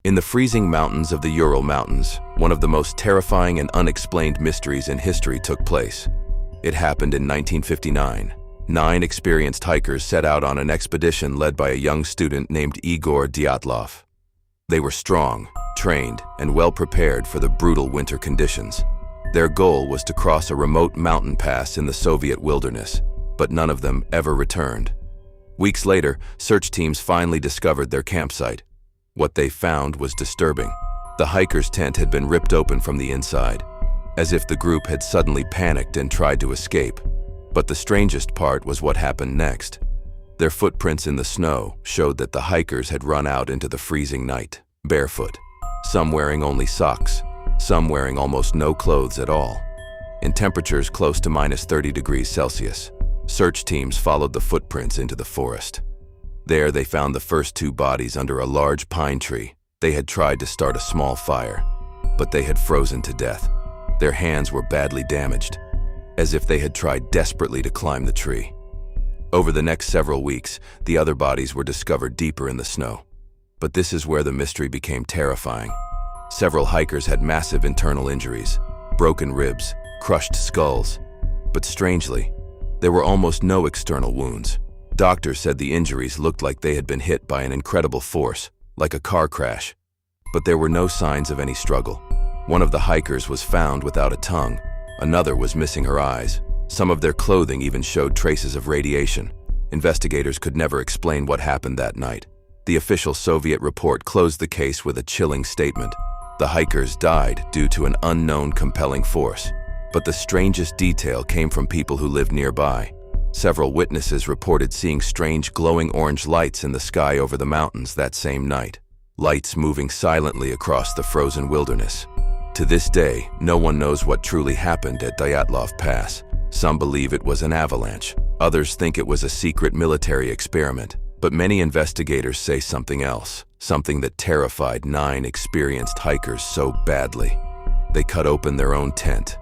In the freezing mountains of the Ural Mountains, one of the most terrifying and unexplained mysteries in history took place. It happened in 1959. 9 experienced hikers set out on an expedition led by a young student named Igor Dyatlov. They were strong, trained, and well prepared for the brutal winter conditions. Their goal was to cross a remote mountain pass in the Soviet wilderness, but none of them ever returned. Weeks later, search teams finally discovered their campsite. What they found was disturbing. The hikers' tent had been ripped open from the inside, as if the group had suddenly panicked and tried to escape. But the strangest part was what happened next. Their footprints in the snow showed that the hikers had run out into the freezing night, barefoot. Some wearing only socks, some wearing almost no clothes at all. In temperatures close to -30°C, search teams followed the footprints into the forest. There they found the first 2 bodies under a large pine tree. They had tried to start a small fire, but they had frozen to death. Their hands were badly damaged, as if they had tried desperately to climb the tree. Over the next several weeks, the other bodies were discovered deeper in the snow. But this is where the mystery became terrifying. Several hikers had massive internal injuries, broken ribs, crushed skulls. But strangely, there were almost no external wounds. Doctors said the injuries looked like they had been hit by an incredible force, like a car crash. But there were no signs of any struggle. One of the hikers was found without a tongue. Another was missing her eyes. Some of their clothing even showed traces of radiation. Investigators could never explain what happened that night. The official Soviet report closed the case with a chilling statement. The hikers died due to an unknown compelling force. But the strangest detail came from people who lived nearby. Several witnesses reported seeing strange glowing orange lights in the sky over the mountains that same night. Lights moving silently across the frozen wilderness. To this day, no one knows what truly happened at Dyatlov Pass. Some believe it was an avalanche. Others think it was a secret military experiment. But many investigators say something else, something that terrified 9 experienced hikers so badly. They cut open their own tent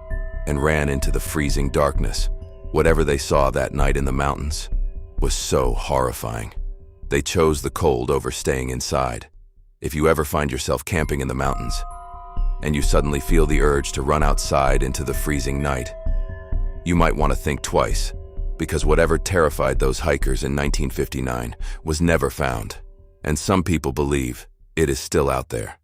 and ran into the freezing darkness. Whatever they saw that night in the mountains was so horrifying. They chose the cold over staying inside. If you ever find yourself camping in the mountains, and you suddenly feel the urge to run outside into the freezing night, you might want to think twice, because whatever terrified those hikers in 1959 was never found, and some people believe it is still out there.